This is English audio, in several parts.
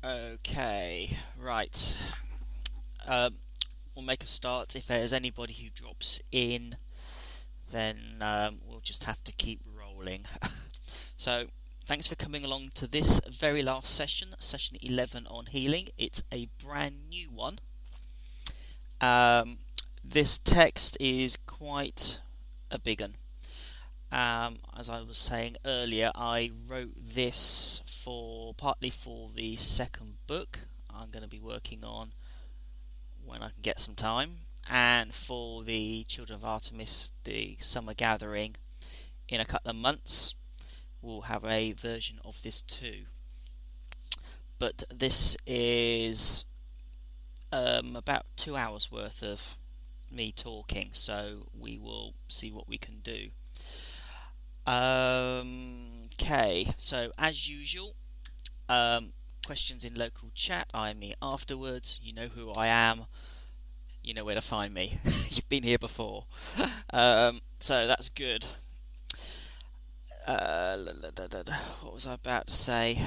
Okay, right. Um, we'll make a start. If there's anybody who drops in, then we'll just have to keep rolling. So, thanks for coming along to this very last session, session 11 on healing. It's a brand new one. This text is quite a big one. As I was saying earlier, I wrote this partly for the second book I'm going to be working on when I can get some time, and for the Children of Artemis, the summer gathering in a couple of months. We'll have a version of this too. But this is about 2 hours worth of me talking, so we will see what we can do. Okay, so as usual, questions in local chat. I'm me afterwards. You know who I am. You know where to find me. You've been here before. So that's good. What was I about to say?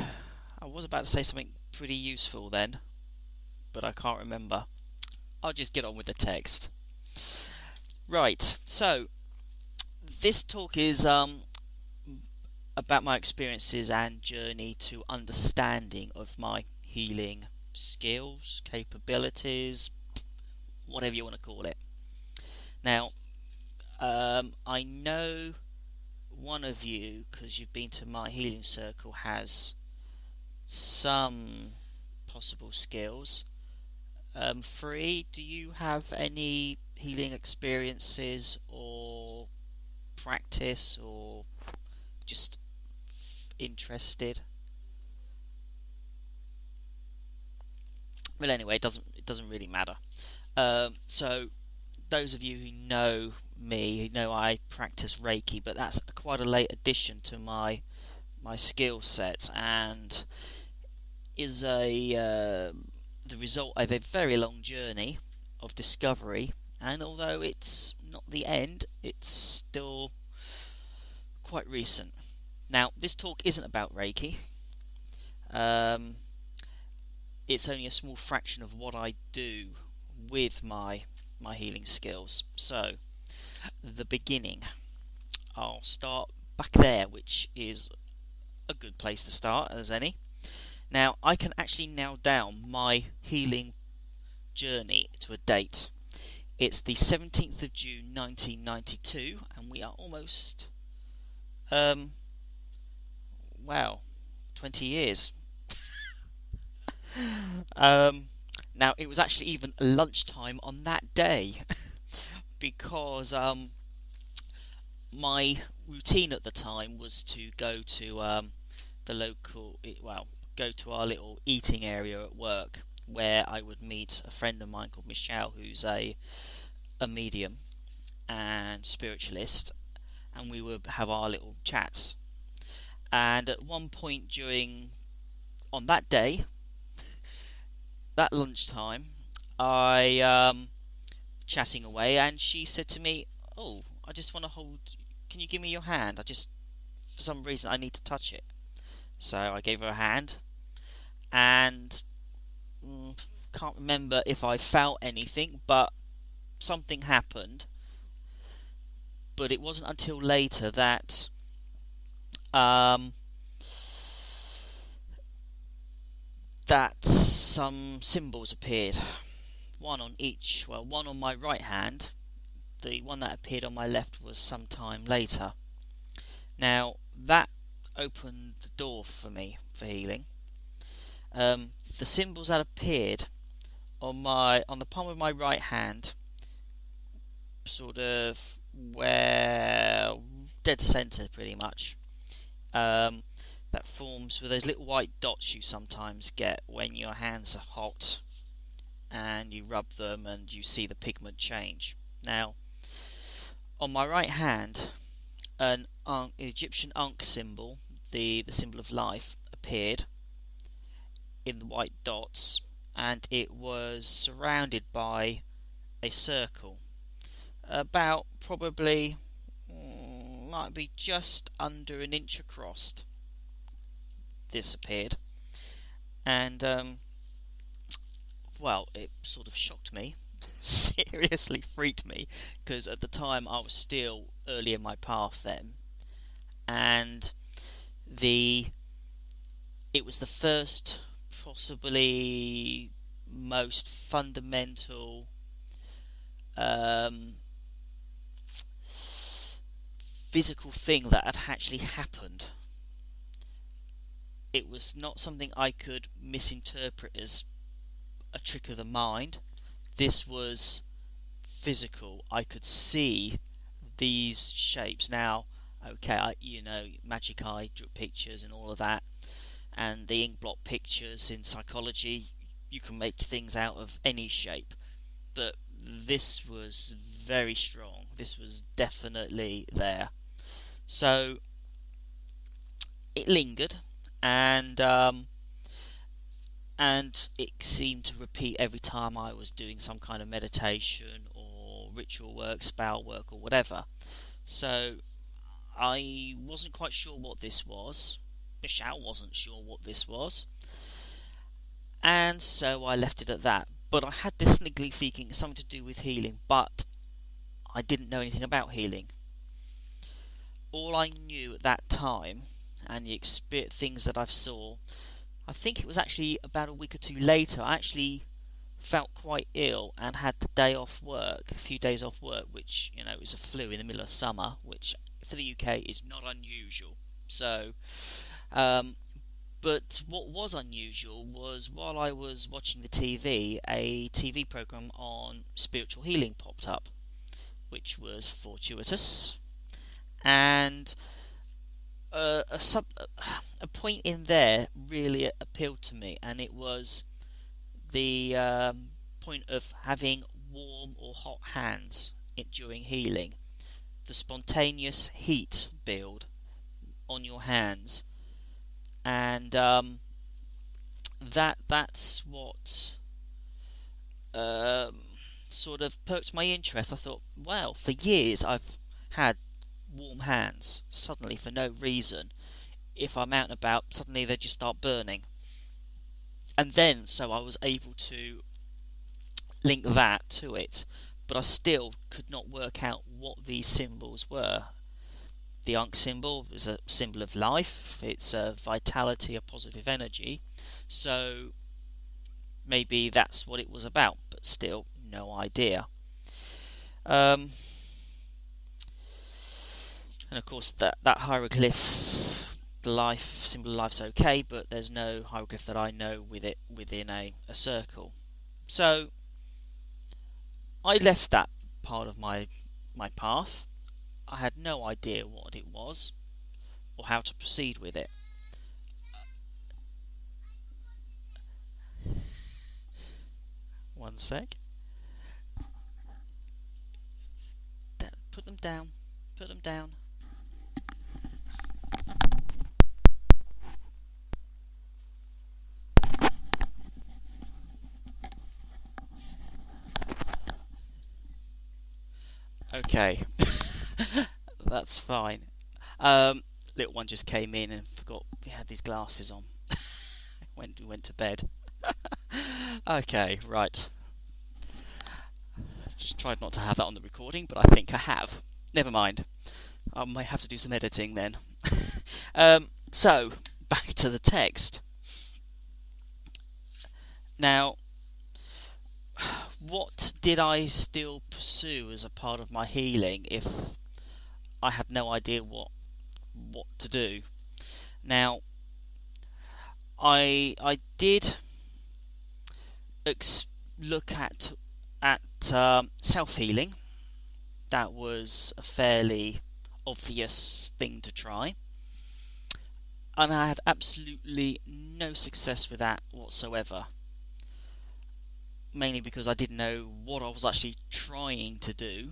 I was about to say something pretty useful then, but I can't remember. I'll just get on with the text. Right, so this talk is about my experiences and journey to understanding of my healing skills, capabilities, whatever you want to call it. Now, I know one of you, because you've been to my healing circle, has some possible skills. Free, do you have any healing experiences or practice, or just interested? Well, anyway, it doesn't really matter. So those of you who know me know I practice Reiki, but that's quite a late addition to my skill set, and is the result of a very long journey of discovery. And although it's not the end, it's still quite recent. Now, this talk isn't about Reiki. It's only a small fraction of what I do with my healing skills. So, the beginning. I'll start back there, which is a good place to start as any. Now, I can actually nail down my healing journey to a date. It's the 17th of June 1992, and we are almost, 20 years. Now, it was actually even lunchtime on that day because my routine at the time was to go to the local, go to our little eating area at work, where I would meet a friend of mine called Michelle, who's a medium and spiritualist, and we would have our little chats. And at one point on that day, that lunchtime, I chatting away, and she said to me, "Oh, I just want to hold. Can you give me your hand? For some reason, I need to touch it." So I gave her a hand, and can't remember if I felt anything, but something happened. But it wasn't until later that some symbols appeared. One on my right hand. The one that appeared on my left was some time later. Now, that opened the door for me for healing. The symbols that appeared on the palm of my right hand, sort of dead centre pretty much, that forms with those little white dots you sometimes get when your hands are hot and you rub them and you see the pigment change. Now, on my right hand, an Egyptian Ankh symbol, the symbol of life, appeared in the white dots, and it was surrounded by a circle, about probably might be just under an inch across. This appeared, And well, it sort of shocked me, seriously freaked me, because at the time I was still early in my path then, and the it was the first, possibly most fundamental um, physical thing that had actually happened. It was not something I could misinterpret as a trick of the mind. This was physical. I could see these shapes. Now, okay, magic eye pictures and all of that, and the ink blot pictures in psychology, you can make things out of any shape. But this was very strong. This was definitely there. So it lingered, and it seemed to repeat every time I was doing some kind of meditation or ritual work, spell work, or whatever. So I wasn't quite sure what this was. Michelle wasn't sure what this was, and so I left it at that. But I had this sniggly thinking something to do with healing, but I didn't know anything about healing. All I knew at that time, and the things that I saw, I think it was actually about a week or two later, I actually felt quite ill and had the day off work, a few days off work, which, was a flu in the middle of summer, which for the UK is not unusual. So, but what was unusual was while I was watching the TV, a TV program on spiritual healing popped up, which was fortuitous, and a point in there really appealed to me, and it was the point of having warm or hot hands during healing. The spontaneous heat build on your hands, and that's what sort of perked my interest. I thought, well, for years I've had warm hands. Suddenly, for no reason, if I'm out and about, suddenly they just start burning. And then, so I was able to link that to it, but I still could not work out what these symbols were. The Ankh symbol is a symbol of life, it's a vitality, a positive energy, so maybe that's what it was about, but still, no idea. And of course, that hieroglyph, the life symbol of life's okay, but there's no hieroglyph that I know with it within a circle. So I left that part of my path. I had no idea what it was or how to proceed with it. One sec. Put them down. Put them down. Okay. That's fine. Little one just came in and forgot he had these glasses on. went to bed. Okay, right. Just tried not to have that on the recording, but I think I have. Never mind. I might have to do some editing then. So, back to the text. Now, what did I still pursue as a part of my healing if I had no idea what to do? Now, I did look at self-healing. That was a fairly obvious thing to try, and I had absolutely no success with that whatsoever, mainly because I didn't know what I was actually trying to do.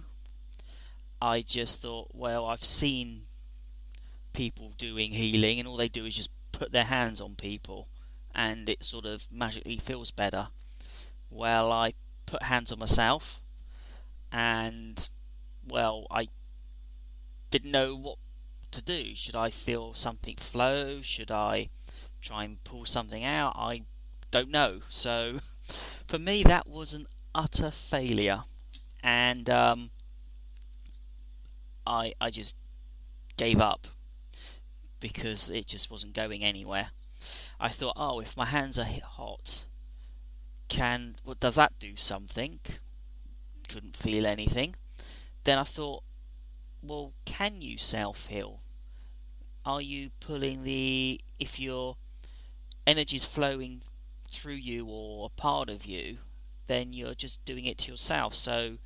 I just thought, well, I've seen people doing healing and all they do is just put their hands on people and it sort of magically feels better. Well, I put hands on myself and, well, I didn't know what to do. Should I feel something flow? Should I try and pull something out? I don't know. So for me, that was an utter failure, and I just gave up because it just wasn't going anywhere. I thought, oh, if my hands are hit hot, does that do something? Couldn't feel anything. Then I thought, well, can you self heal? Are you pulling if your energy's flowing through you or a part of you, then you're just doing it to yourself. So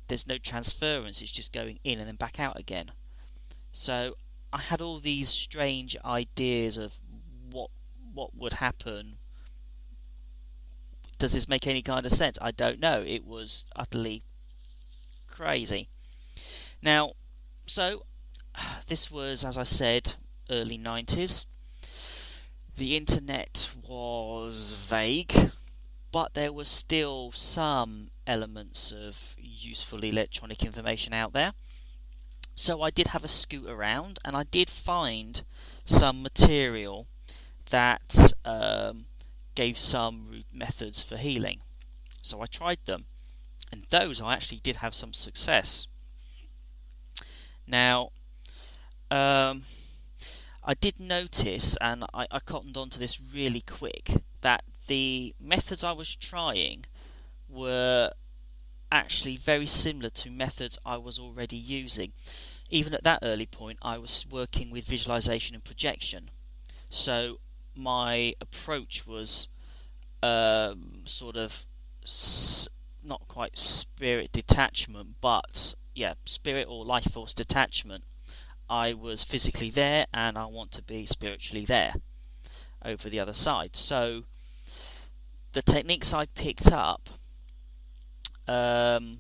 there's no transference, it's just going in and then back out again. So I had all these strange ideas of what would happen. Does this make any kind of sense? I don't know. It was utterly crazy. Now, so this was, as I said, early 90s. The internet was vague, but there was still some elements of useful electronic information out there. So I did have a scoot around, and I did find some material that gave some methods for healing. So I tried them, and those I actually did have some success. Now, I did notice, and I cottoned onto this really quick, that the methods I was trying were actually very similar to methods I was already using. Even at that early point, I was working with visualization and projection. So my approach was sort of not quite spirit detachment, but yeah, spirit or life force detachment. I was physically there, and I want to be spiritually there over the other side. So the techniques I picked up were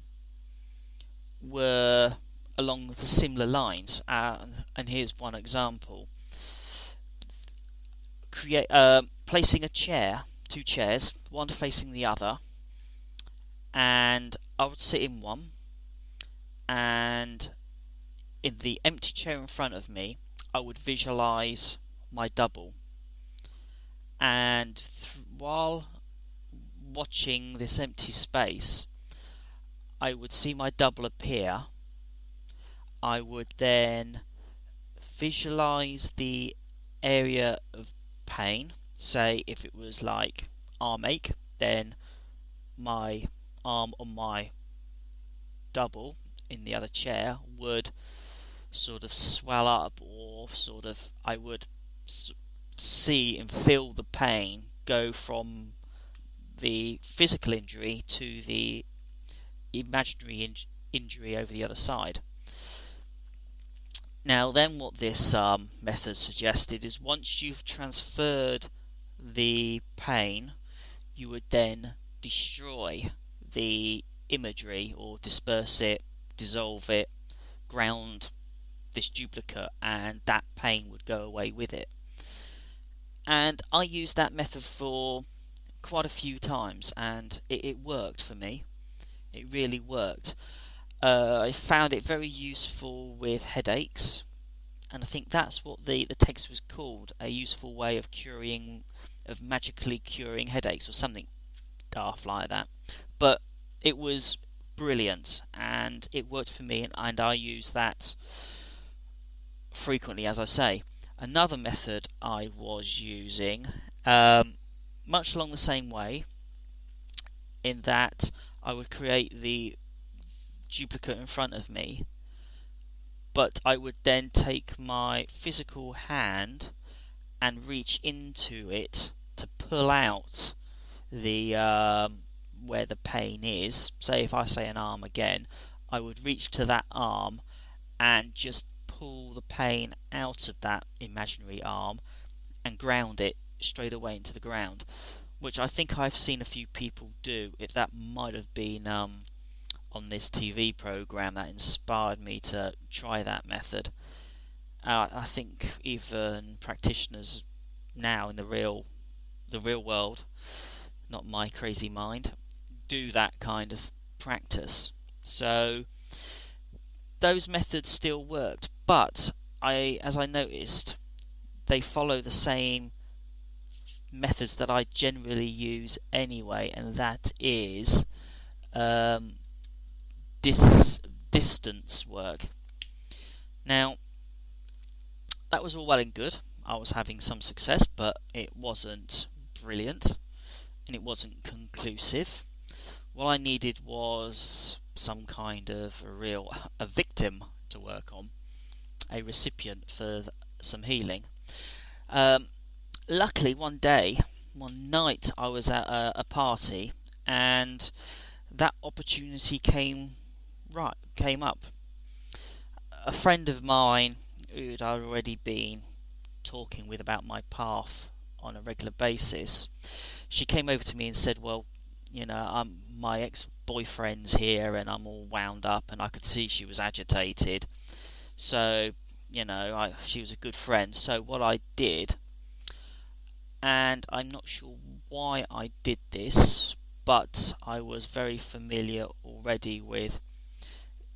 along the similar lines, and here's one example. Placing two chairs, one facing the other, and I would sit in one, and in the empty chair in front of me, I would visualize my double. And while watching this empty space, I would see my double appear. I would then visualize the area of pain. Say if it was like arm ache, then my arm on my double in the other chair would sort of swell up, or sort of I would see and feel the pain go from the physical injury to the imaginary injury over the other side. Now then, what this method suggested is once you've transferred the pain, you would then destroy the imagery, or disperse it, dissolve it, ground this duplicate, and that pain would go away with it. And I used that method for quite a few times, and it worked for me. It really worked. I found it very useful with headaches, and I think that's what the text was called, a useful way of magically curing headaches, or something daft like that. But it was brilliant, and it worked for me, and I use that frequently, as I say. Another method I was using, much along the same way, in that I would create the duplicate in front of me, but I would then take my physical hand and reach into it to pull out the where the pain is. Say if I say an arm again, I would reach to that arm and just pull the pain out of that imaginary arm and ground it straight away into the ground, which I think I've seen a few people do. That might have been on this TV program that inspired me to try that method. I think even practitioners now in the real world, not my crazy mind, do that kind of practice. So those methods still worked, but as I noticed, they follow the same methods that I generally use anyway, and that is um, distance work. Now, that was all well and good. I was having some success, but it wasn't brilliant and it wasn't conclusive. What I needed was some kind of a victim to work on, a recipient for some healing. Luckily, one night, I was at a party, and that opportunity came up. A friend of mine who'd already been talking with about my path on a regular basis, she came over to me and said, "Well, my ex-boyfriend's here, and I'm all wound up," and I could see she was agitated. So, she was a good friend. So what I did, and I'm not sure why I did this, but I was very familiar already with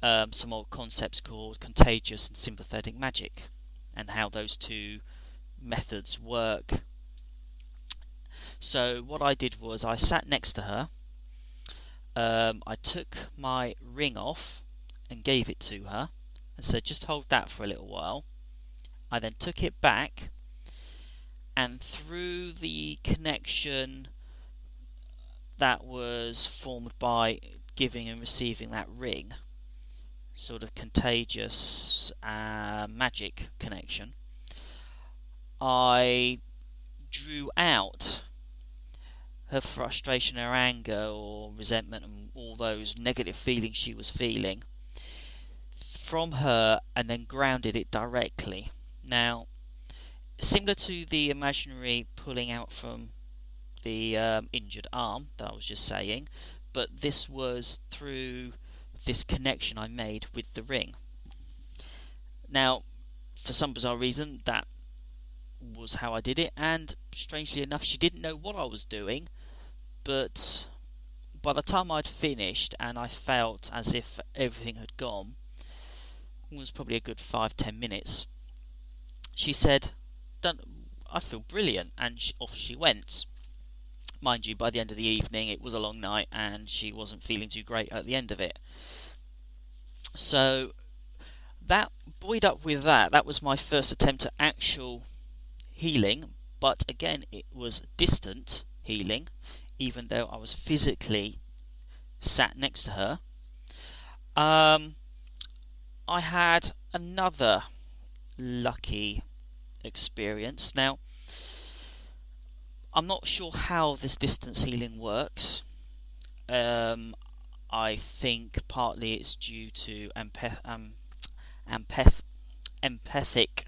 some old concepts called contagious and sympathetic magic, and how those two methods work. So what I did was I sat next to her. I took my ring off and gave it to her and said, "Just hold that for a little while." I then took it back, and through the connection that was formed by giving and receiving that ring, sort of contagious magic connection, I drew out her frustration, her anger or resentment, and all those negative feelings she was feeling from her, and then grounded it directly. Now, similar to the imaginary pulling out from the injured arm that I was just saying, but this was through this connection I made with the ring. Now, for some bizarre reason, that was how I did it, and strangely enough, she didn't know what I was doing, but by the time I'd finished and I felt as if everything had gone, it was probably a good 5-10 minutes, she said, "I feel brilliant," and off she went. Mind you, by the end of the evening, it was a long night, and she wasn't feeling too great at the end of it. So, that buoyed up with that was my first attempt at actual healing, but again, it was distant healing, even though I was physically sat next to her. I had another lucky experience. Now, I'm not sure how this distance healing works. I think partly it's due to empathic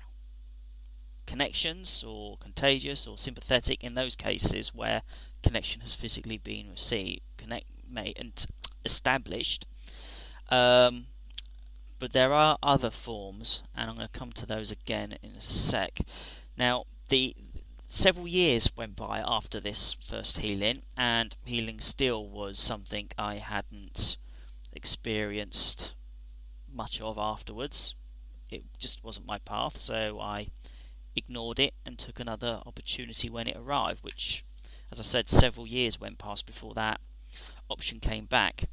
connections, or contagious or sympathetic in those cases where connection has physically been made and established. But there are other forms, and I'm going to come to those again in a sec. Now, several years went by after this first healing, and healing still was something I hadn't experienced much of afterwards. It just wasn't my path, so I ignored it and took another opportunity when it arrived, which, as I said, several years went past before that option came back.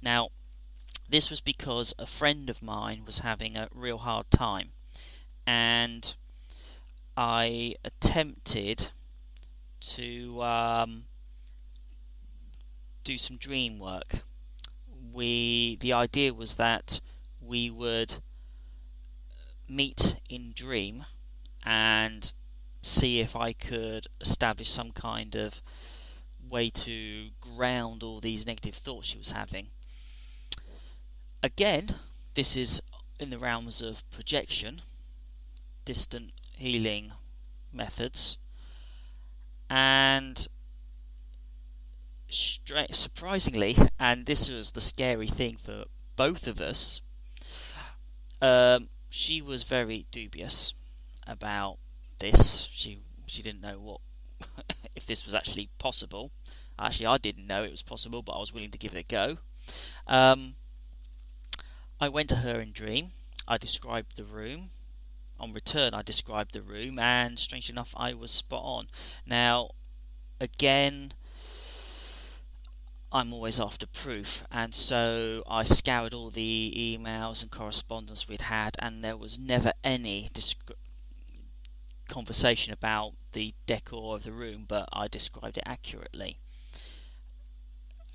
Now, this was because a friend of mine was having a real hard time, and I attempted to do some dream work. The idea was that we would meet in dream and see if I could establish some kind of way to ground all these negative thoughts she was having. Again, this is in the realms of projection, distant healing methods, and surprisingly, and this was the scary thing for both of us, she was very dubious about this. She didn't know what if this was actually possible. Actually, I didn't know it was possible, but I was willing to give it a go. I went to her in dream. I described the room. On return, I described the room, and strangely enough, I was spot on. Now, again, I'm always after proof, and so I scoured all the emails and correspondence we'd had, and there was never any conversation about the decor of the room, but I described it accurately.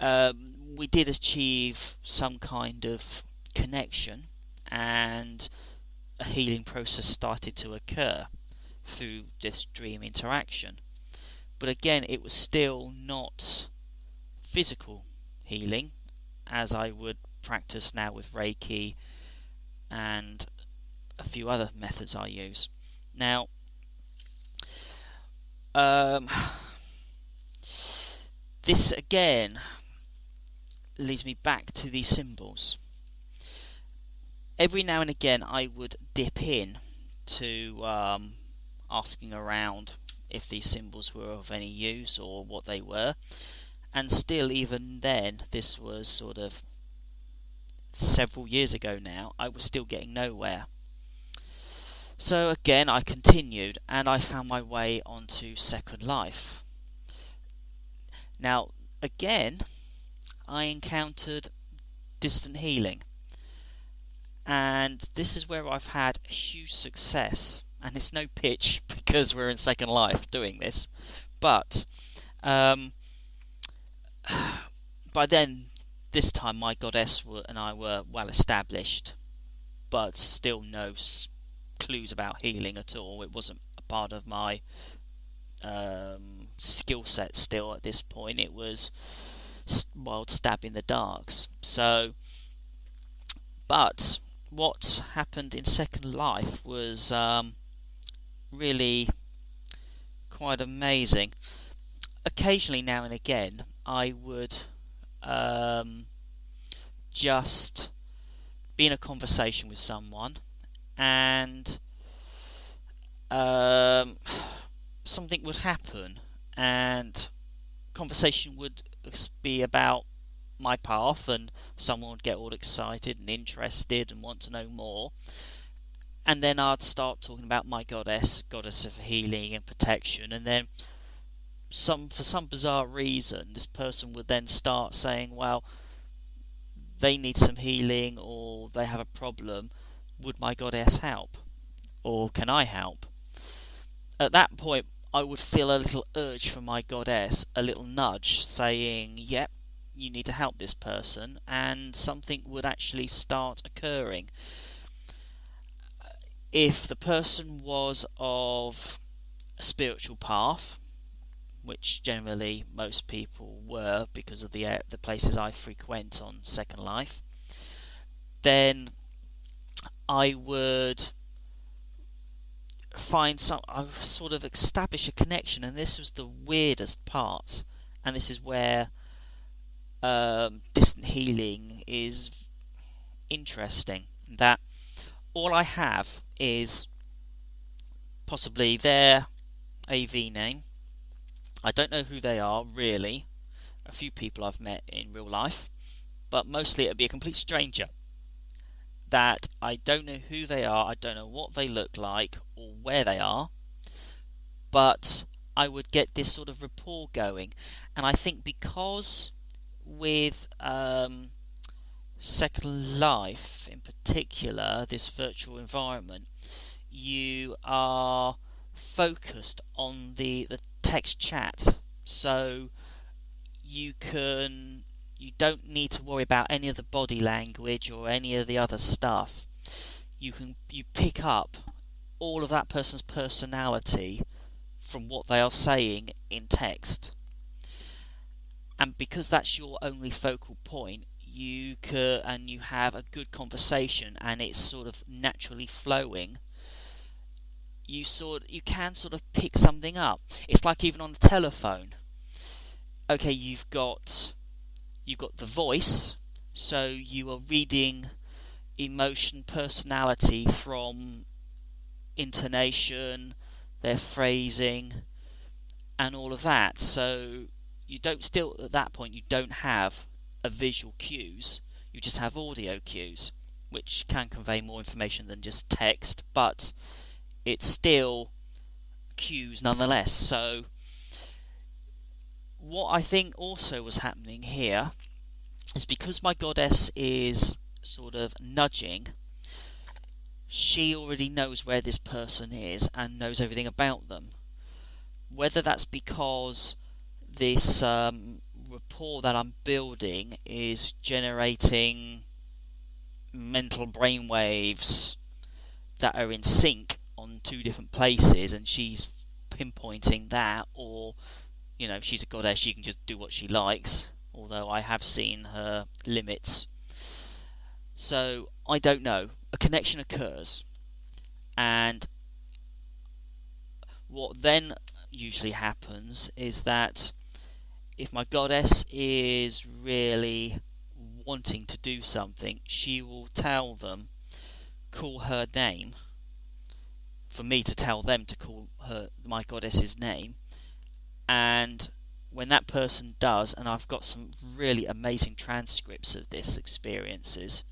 We did achieve some kind of connection, and a healing process started to occur through this dream interaction. But again, it was still not physical healing, as I would practice now with Reiki and a few other methods I use. Now, this again leads me back to these symbols. Every now and again I would dip in to asking around if these symbols were of any use or what they were, and still, even then, this was sort of several years ago now, I was still getting nowhere. So again, I continued, and I found my way onto Second Life. Now, again, I encountered distant healing, and this is where I've had huge success, and it's no pitch because we're in Second Life doing this, but by then, this time, my goddess and I were well established, but still no clues about healing at all. It wasn't a part of my skill set still at this point. It was wild stab in the darks. So, but what happened in Second Life was really quite amazing. Occasionally, now and again, I would just be in a conversation with someone, and something would happen, and conversation would be about my path, and someone would get all excited and interested and want to know more, and then I'd start talking about my goddess of healing and protection, and then for some bizarre reason, this person would then start saying, well, they need some healing, or they have a problem. Would my goddess help? Or can I help? At that point, I would feel a little urge from my goddess, a little nudge, saying, yep, you need to help this person, and something would actually start occurring. If the person was of a spiritual path, which generally most people were because of the places I frequent on Second Life, then I would I would sort of establish a connection, and this was the weirdest part, and this is where distant healing is interesting, that all I have is possibly their AV name. I don't know who they are, really. A few people I've met in real life, but mostly it'd be a complete stranger that I don't know who they are, I don't know what they look like or where they are, but I would get this sort of rapport going. And I think because with Second Life in particular, this virtual environment, you are focused on the text chat, so you don't need to worry about any of the body language or any of the other stuff. You pick up all of that person's personality from what they are saying in text, and because that's your only focal point, you have a good conversation and it's sort of naturally flowing. You can sort of pick something up. It's like even on the telephone. Okay, you've got the voice, so you are reading emotion, personality from intonation, their phrasing, and all of that. So at that point you don't have a visual cues, you just have audio cues, which can convey more information than just text, but it's still cues nonetheless. So what I think also was happening here is because my goddess is sort of nudging, she already knows where this person is and knows everything about them. Whether that's because this rapport that I'm building is generating mental brainwaves that are in sync on two different places, and she's pinpointing that, or she's a goddess, she can just do what she likes, although I have seen her limits. So I don't know. A connection occurs, and what then usually happens is that if my goddess is really wanting to do something, she will tell them, call her name, for me to tell them to call my goddess's name, and when that person does, and I've got some really amazing transcripts of this experiences,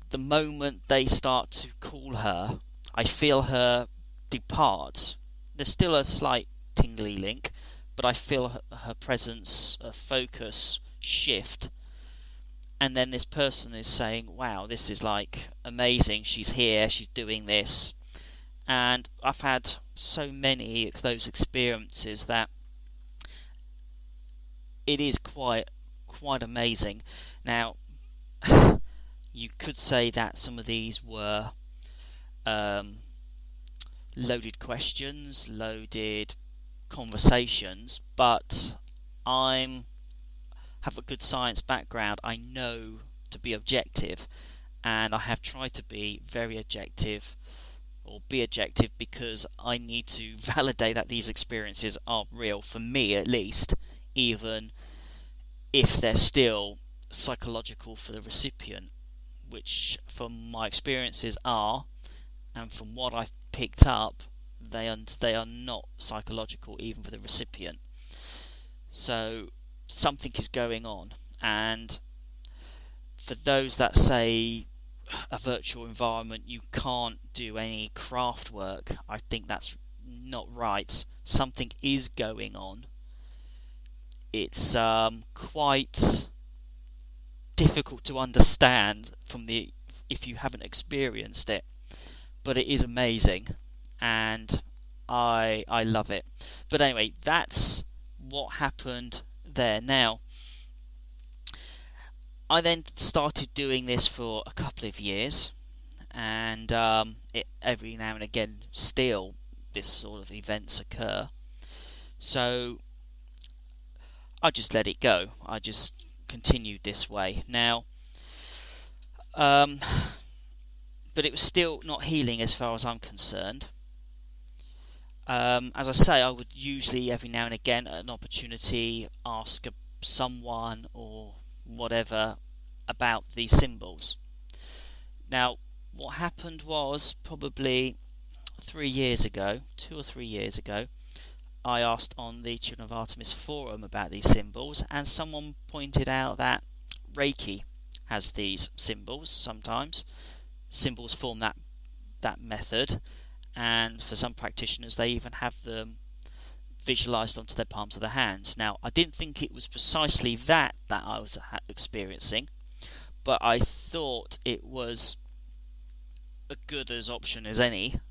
the moment they start to call her, I feel her depart. There's still a slight tingly link, but I feel her presence, focus shift, and then this person is saying, wow, this is like amazing, she's here, she's doing this. And I've had so many of those experiences that it is quite amazing. Now, you could say that some of these were loaded questions, loaded conversations, but I have a good science background. I know to be objective, and I have tried to be very objective, or be objective, because I need to validate that these experiences are real, for me at least, even if they're still psychological for the recipient, which from my experiences are, and from what I've picked up, they are not psychological even for the recipient. So something is going on, and for those that say a virtual environment you can't do any craft work, I think that's not right. Something is going on. It's quite difficult to understand if you haven't experienced it, but it is amazing, and I love it. But anyway, that's what happened there. Now, I then started doing this for a couple of years, and every now and again still this sort of events occur. So I just let it go. I just continued this way. Now, but it was still not healing as far as I'm concerned. As I say, I would usually every now and again at an opportunity ask someone or whatever about these symbols. Now, what happened was probably 3 years ago, 2 or 3 years ago, I asked on the Children of Artemis forum about these symbols, and someone pointed out that Reiki has these symbols sometimes. Symbols form that method, and for some practitioners they even have them visualized onto their palms of their hands. Now, I didn't think it was precisely that I was experiencing, but I thought it was a good as option as any,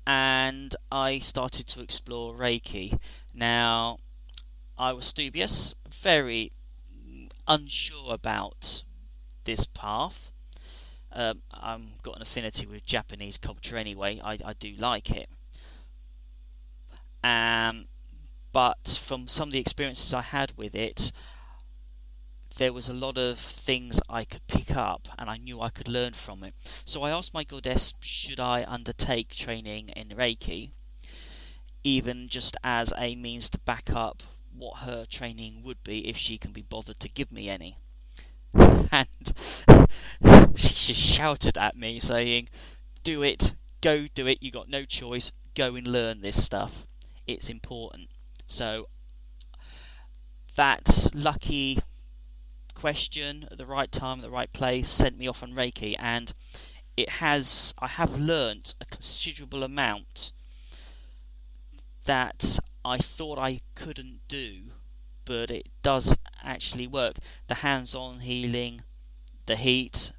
and I started to explore Reiki. Now, I was dubious, very unsure about this path. I've got an affinity with Japanese culture anyway. I do like it. But from some of the experiences I had with it, there was a lot of things I could pick up, and I knew I could learn from it. So I asked my goddess, should I undertake training in Reiki, even just as a means to back up what her training would be if she can be bothered to give me any. And she just shouted at me saying, do it, go do it, you got no choice, go and learn this stuff, it's important. So that lucky question at the right time, at the right place, sent me off on Reiki, and I have learnt a considerable amount that I thought I couldn't do, but it does actually work. The hands-on healing, the heat,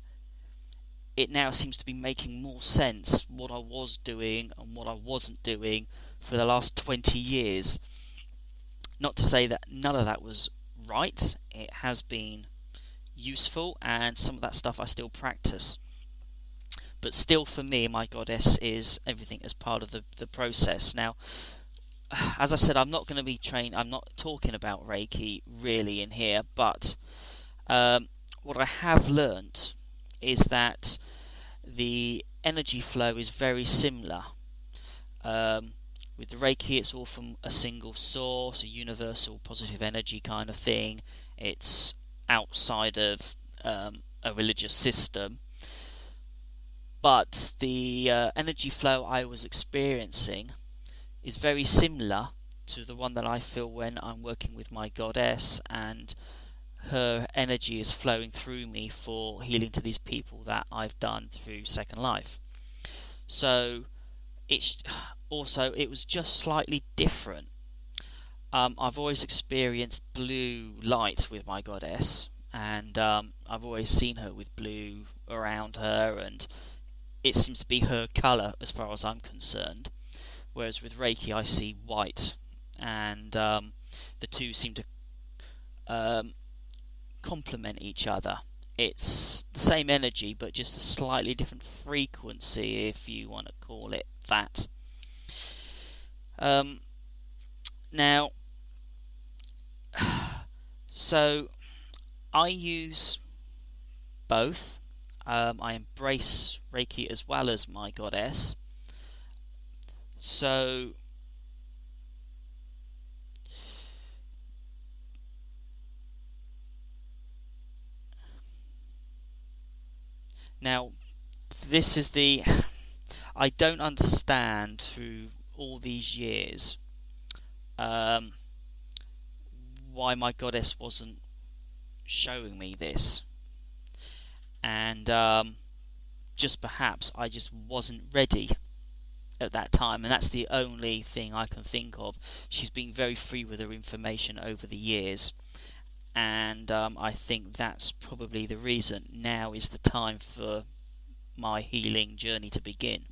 it now seems to be making more sense what I was doing and what I wasn't doing for the last 20 years. Not to say that none of that was right, it has been useful, and some of that stuff I still practice. But still, for me, my goddess is everything as part of the process. Now, as I said, I'm not going to be trained, I'm not talking about Reiki really in here, but what I have learnt is that the energy flow is very similar. With the Reiki, it's all from a single source, a universal positive energy kind of thing. It's outside of a religious system. But the energy flow I was experiencing is very similar to the one that I feel when I'm working with my goddess, and her energy is flowing through me for healing to these people that I've done through Second Life. So it was just slightly different. I've always experienced blue light with my goddess, and I've always seen her with blue around her, and it seems to be her colour as far as I'm concerned. Whereas with Reiki, I see white, and the two seem to complement each other. It's the same energy, but just a slightly different frequency, if you want to call it that. Now, so I use both. I embrace Reiki as well as my goddess. So now this is I don't understand through all these years why my goddess wasn't showing me this, and just perhaps I just wasn't ready at that time, and that's the only thing I can think of. She's been very free with her information over the years, and I think that's probably the reason. Now is the time for my healing journey to begin.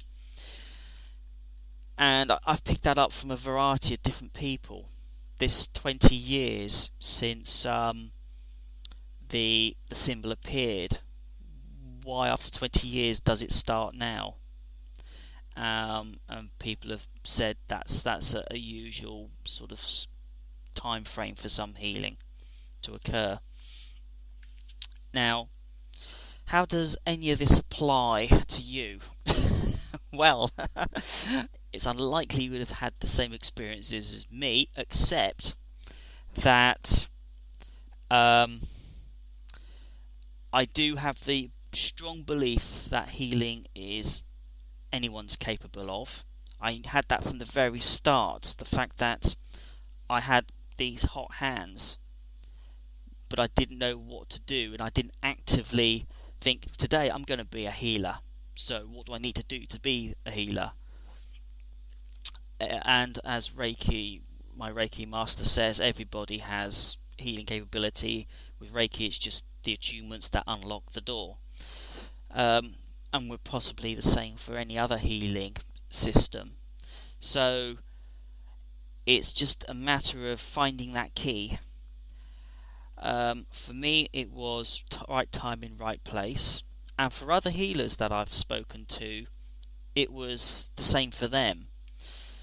And I've picked that up from a variety of different people. This 20 years since the symbol appeared, why after 20 years does it start now? And people have said that's a usual sort of time frame for some healing to occur. Now, how does any of this apply to you? Well, it's unlikely you would have had the same experiences as me, except that I do have the strong belief that healing is anyone's capable of. I had that from the very start. The fact that I had these hot hands, but I didn't know what to do, and I didn't actively think, today I'm going to be a healer, so what do I need to do to be a healer? And as Reiki, my Reiki master says, everybody has healing capability. With Reiki, it's just the attunements that unlock the door. And we're possibly the same for any other healing system. So it's just a matter of finding that key. For me, it was right time in right place, and for other healers that I've spoken to, it was the same for them.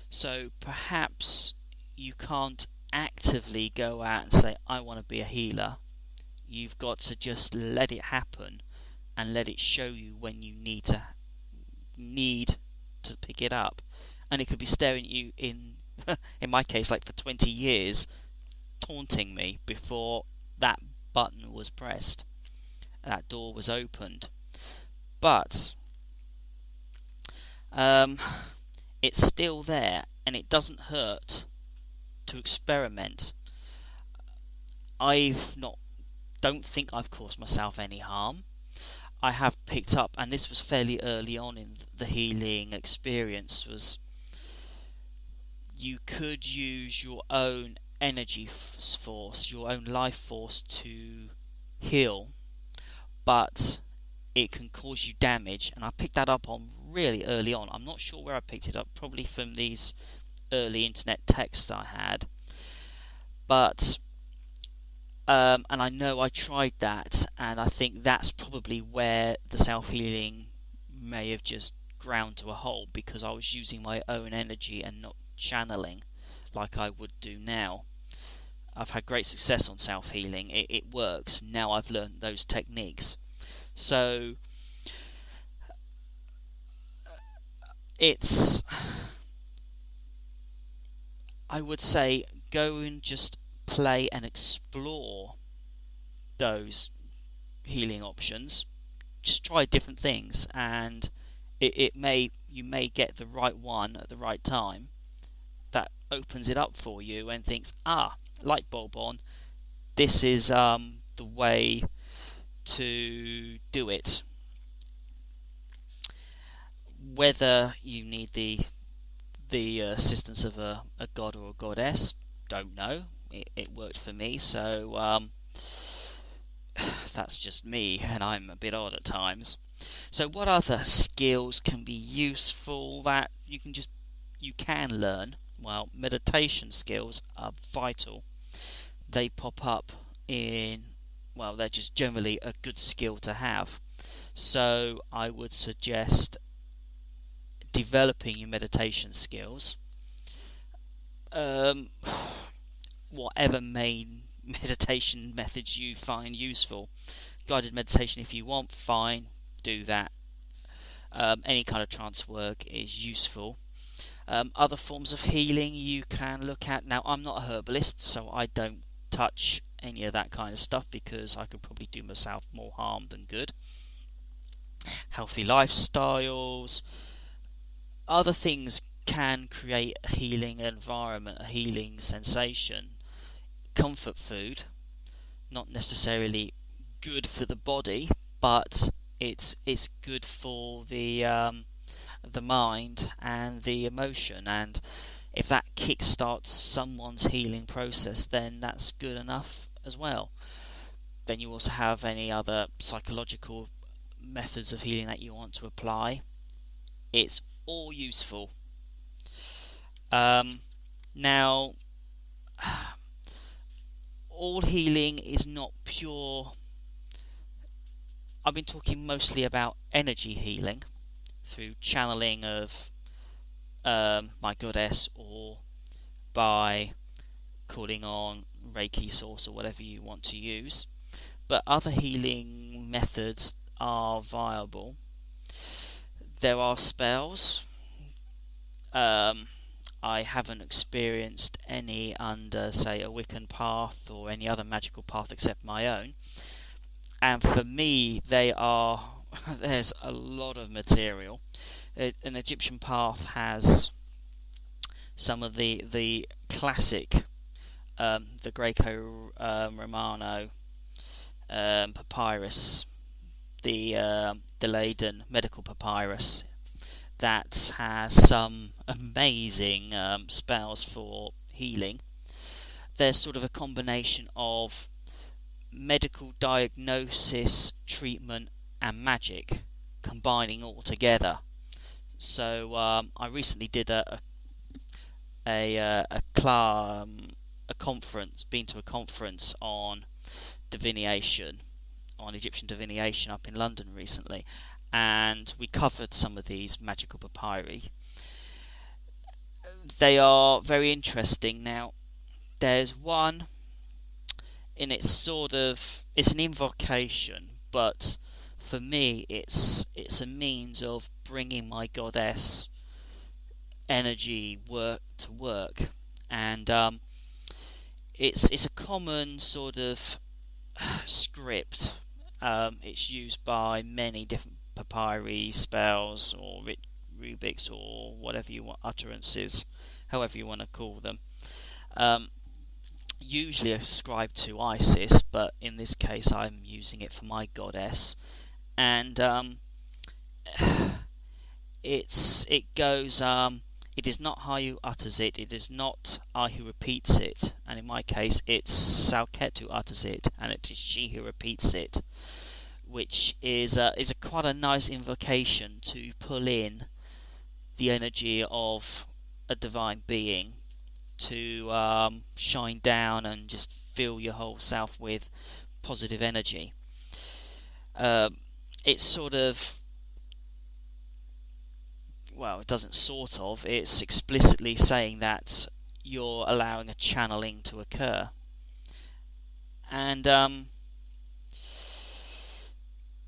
So perhaps you can't actively go out and say, I want to be a healer. You've got to just let it happen and let it show you when you need to pick it up. And it could be staring at you in my case, like for 20 years, taunting me before that button was pressed, that door was opened. But it's still there, and it doesn't hurt to experiment. Don't think I've caused myself any harm. I have picked up, and this was fairly early on in the healing experience, was you could use your own energy force, your own life force to heal, but it can cause you damage. And I picked that up on really early on. I'm not sure where I picked it up, probably from these early internet texts I had. But and I know I tried that, and I think that's probably where the self-healing may have just ground to a halt, because I was using my own energy and not channeling like I would do now. I've had great success on self-healing. It works. Now I've learned those techniques. So it's, I would say, go and just play and explore those healing options. Just try different things, and you may get the right one at the right time that opens it up for you and thinks, light bulb on, this is the way to do it. Whether you need the assistance of a god or a goddess, don't know. It worked for me, so that's just me, and I'm a bit odd at times. So what other skills can be useful that you can learn? Well, meditation skills are vital. They pop up they're just generally a good skill to have. So I would suggest developing your meditation skills. Whatever main meditation methods you find useful. Guided meditation if you want, fine, do that. Any kind of trance work is useful. Other forms of healing you can look at. Now, I'm not a herbalist, so I don't touch any of that kind of stuff, because I could probably do myself more harm than good. Healthy lifestyles. Other things can create a healing environment, a healing sensation. Comfort food, not necessarily good for the body, but it's good for the mind and the emotion, and if that kick-starts someone's healing process, then that's good enough as well. Then you also have any other psychological methods of healing that you want to apply. It's all useful. Now, all healing is not pure. I've been talking mostly about energy healing through channeling of my goddess, or by calling on Reiki source or whatever you want to use. But other healing methods are viable. There are spells. I haven't experienced any under, say, a Wiccan path or any other magical path except my own. And for me, there's a lot of material. An Egyptian path has some of the classic, the Greco-Romano papyrus, the Leiden medical papyrus, that has some amazing spells for healing. There's sort of a combination of medical diagnosis, treatment, and magic combining all together. So I recently did a conference, been to a conference on divination, on Egyptian divination up in London recently, and we covered some of these magical papyri. They are very interesting. Now, there's one, and it's an invocation, but for me it's a means of bringing my goddess energy to work, and it's a common sort of script. It's used by many different papyri, spells, or rubrics, or whatever you want, utterances, however you want to call them. Usually ascribed to Isis, but in this case I'm using it for my goddess, and it goes It is not I who utters it, it is not I who repeats it, and in my case it's Salket who utters it, and it is she who repeats it, which is quite a nice invocation to pull in the energy of a divine being to shine down and just fill your whole self with positive energy. It's sort of, well, it doesn't sort of, it's explicitly saying that you're allowing a channeling to occur. And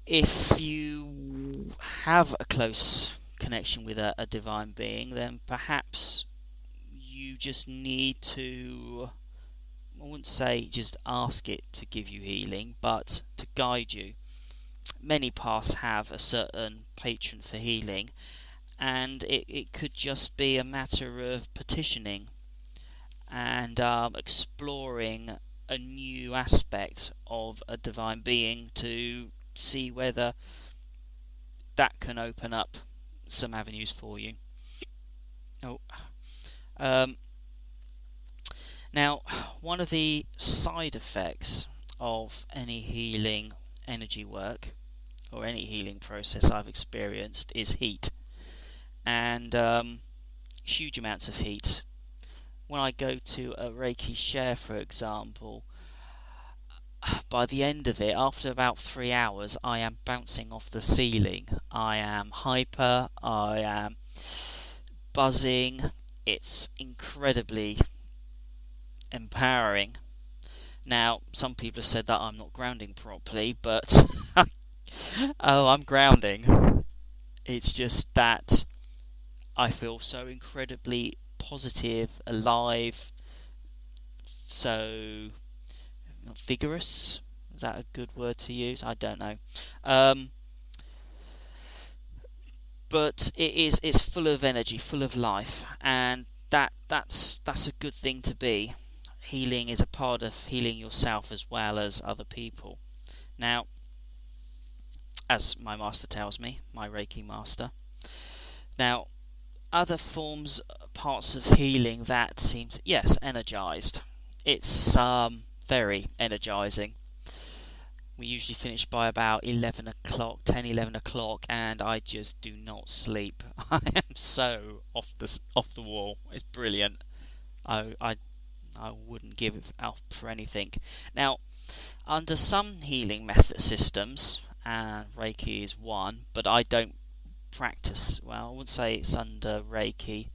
if you have a close connection with a divine being, then perhaps you just need to, I wouldn't say just ask it to give you healing, but to guide you. Many paths have a certain patron for healing, and it could just be a matter of petitioning and exploring a new aspect of a divine being to see whether that can open up some avenues for you. Now, one of the side effects of any healing energy work or any healing process I've experienced is heat, and huge amounts of heat. When I go to a Reiki share, for example, by the end of it, after about 3 hours, I am bouncing off the ceiling. I am hyper, I am buzzing. It's incredibly empowering. Now, some people have said that I'm not grounding properly, but oh, I'm grounding. It's just that I feel so incredibly positive, alive, so vigorous. Is that a good word to use? I don't know. But it's full of energy, full of life, and that's a good thing to be. Healing is a part of healing yourself as well as other people. Now, as my master tells me, my Reiki master. Now, other forms, parts of healing that seems, yes, energized. It's very energizing. We usually finish by about 11 o'clock, 10, 11 o'clock, and I just do not sleep. I am so off the wall. It's brilliant. I wouldn't give it up for anything. Now, under some healing method systems, and Reiki is one, but I don't practice, well, I wouldn't say it's under Reiki.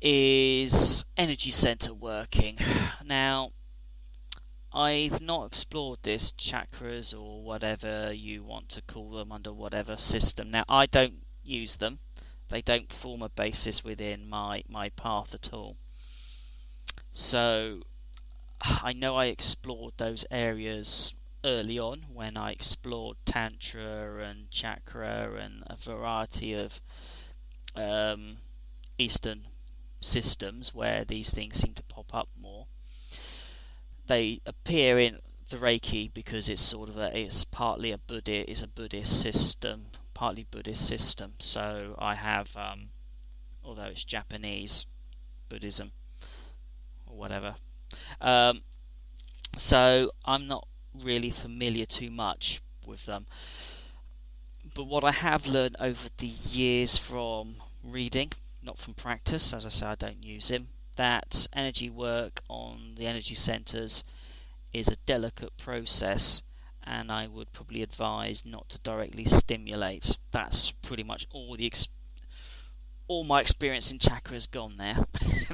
Is energy center working. Now, I've not explored this, chakras or whatever you want to call them under whatever system. Now, I don't use them. They don't form a basis within my path at all. So, I know I explored those areas early on when I explored Tantra and Chakra and a variety of Eastern systems where these things seem to pop up more. They appear in the Reiki because it's it's partly a Buddhist system, partly Buddhist system. So I have, although it's Japanese Buddhism or whatever. So I'm not really familiar too much with them. But what I have learned over the years from reading, not from practice, as I say, I don't use him, that energy work on the energy centers is a delicate process, and I would probably advise not to directly stimulate. That's pretty much all my experience in chakra has gone there.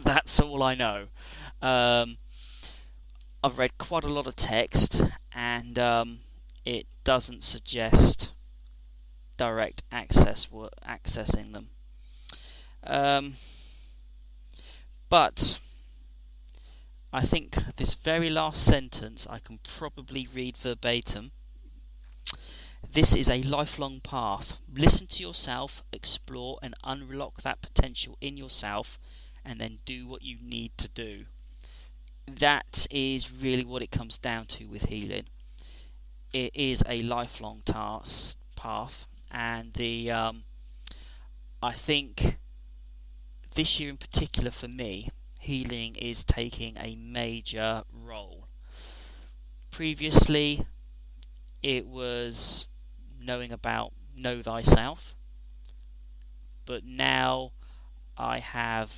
That's all I know. I've read quite a lot of text, and it doesn't suggest direct accessing them. But I think this very last sentence I can probably read verbatim. This is a lifelong path. Listen to yourself, explore and unlock that potential in yourself, and then do what you need to do. That is really what it comes down to with healing. It is a lifelong task, path, and I think this year in particular for me, healing is taking a major role. Previously, it was knowing about know thyself, but now I have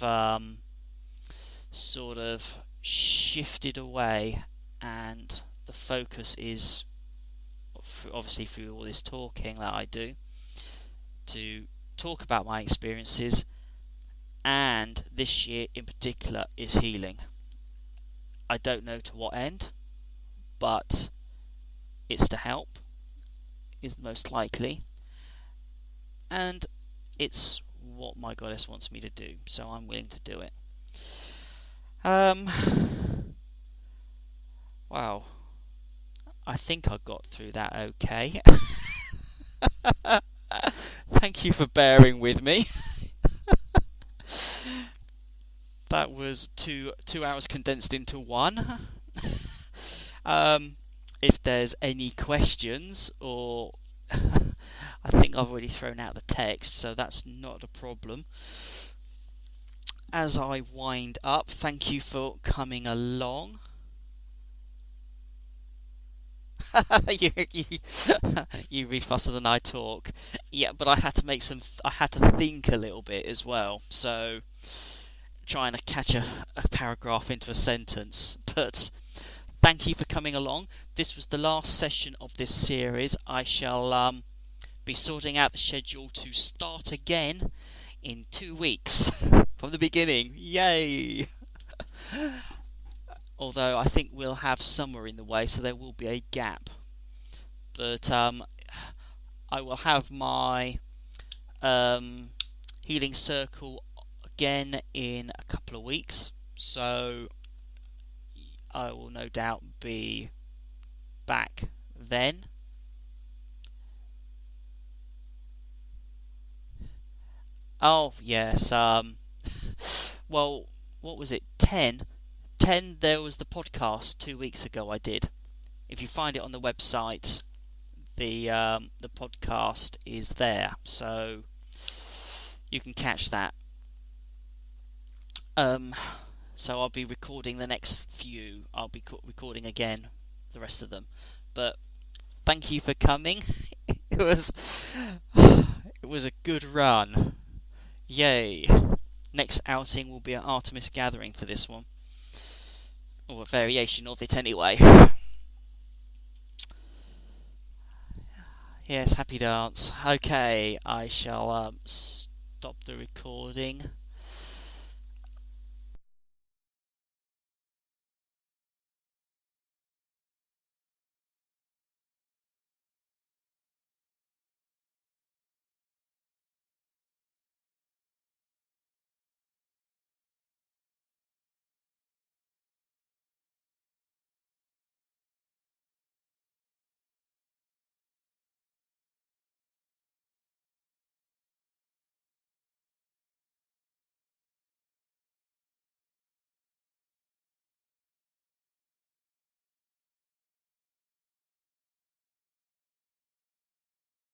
sort of shifted away, and the focus is obviously through all this talking that I do to talk about my experiences, and this year in particular is healing. I don't know to what end, but it's to help, is most likely, and it's what my goddess wants me to do, so I'm willing to do it. Wow, I think I got through that okay. Thank you for bearing with me. That was two hours condensed into one. If there's any questions, or I think I've already thrown out the text, so that's not a problem. As I wind up, thank you for coming along. you, you, you read faster than I talk. Yeah, but I had to think a little bit as well. So trying to catch a paragraph into a sentence. But thank you for coming along. This was the last session of this series. I shall be sorting out the schedule to start again in 2 weeks from the beginning. Yay! Although I think we'll have summer in the way, so there will be a gap. But I will have my healing circle again in a couple of weeks, so I will no doubt be back then. Oh yes, well, what was it? 10. There was the podcast 2 weeks ago I did. If you find it on the website, the podcast is there, so you can catch that. So I'll be recording the next few. I'll be recording again the rest of them. But thank you for coming. It was a good run. Yay! Next outing will be an Artemis Gathering for this one, or a variation of it anyway. Yes, happy dance. Okay, I shall stop the recording.